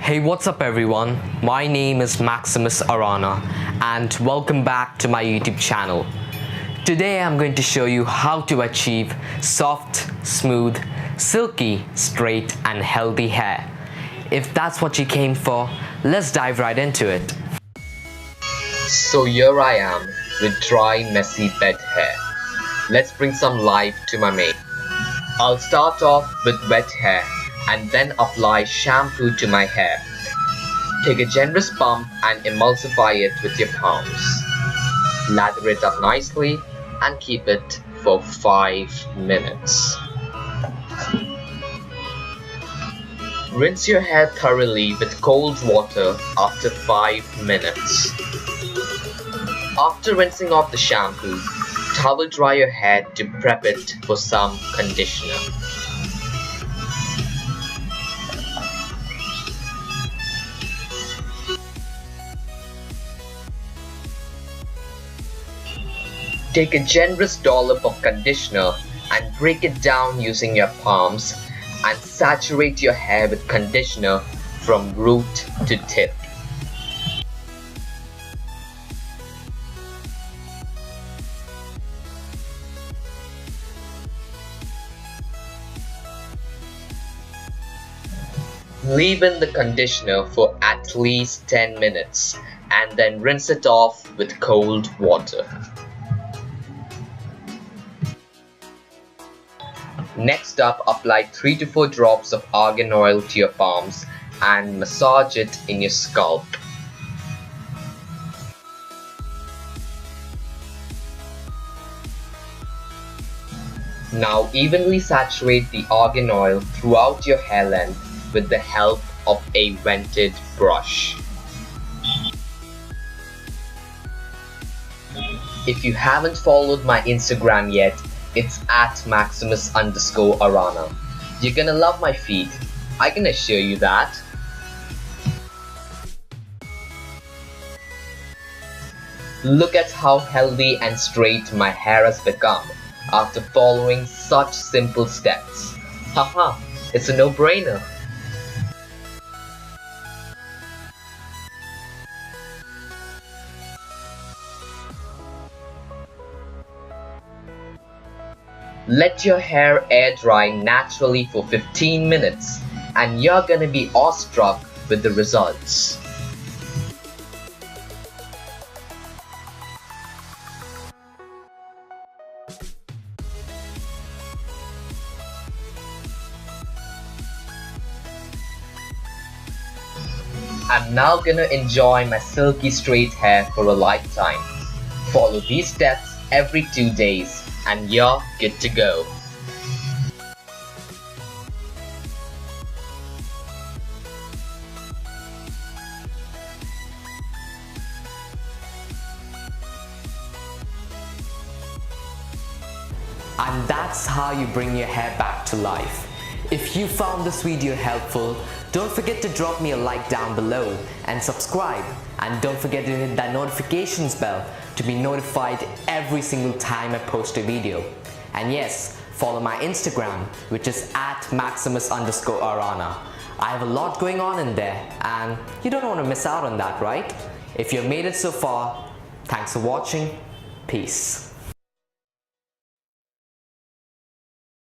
Hey, what's up everyone? My name is Maximus Arana and welcome back to my YouTube channel. Today I'm going to show you how to achieve soft, smooth, silky, straight and healthy hair. If that's what you came for, let's dive right into it. So here I am with dry, messy bed hair. Let's bring some life to my mane. I'll start off with wet hair and then apply shampoo to my hair. Take a generous pump and emulsify it with your palms. Lather it up nicely and keep it for 5 minutes. Rinse your hair thoroughly with cold water after 5 minutes. After rinsing off the shampoo, towel dry your hair to prep it for some conditioner. Take a generous dollop of conditioner and break it down using your palms and saturate your hair with conditioner from root to tip. Leave in the conditioner for at least 10 minutes and then rinse it off with cold water. Next up, apply 3 to 4 drops of argan oil to your palms and massage it in your scalp. Now evenly saturate the argan oil throughout your hair length with the help of a vented brush. If you haven't followed my Instagram yet, it's at Maximus_Arana. You're gonna love my feed, I can assure you that. Look at how healthy and straight my hair has become after following such simple steps. Haha, it's a no-brainer. Let your hair air dry naturally for 15 minutes and you're gonna be awestruck with the results. I'm now gonna enjoy my silky straight hair for a lifetime. Follow these steps every 2 days and you're good to go. And that's how you bring your hair back to life. If you found this video helpful, don't forget to drop me a like down below and subscribe. And don't forget to hit that notifications bell to be notified every single time I post a video. And yes, follow my Instagram, which is at Maximus_Arana. I have a lot going on in there and you don't want to miss out on that, right? If you've made it so far, thanks for watching. Peace.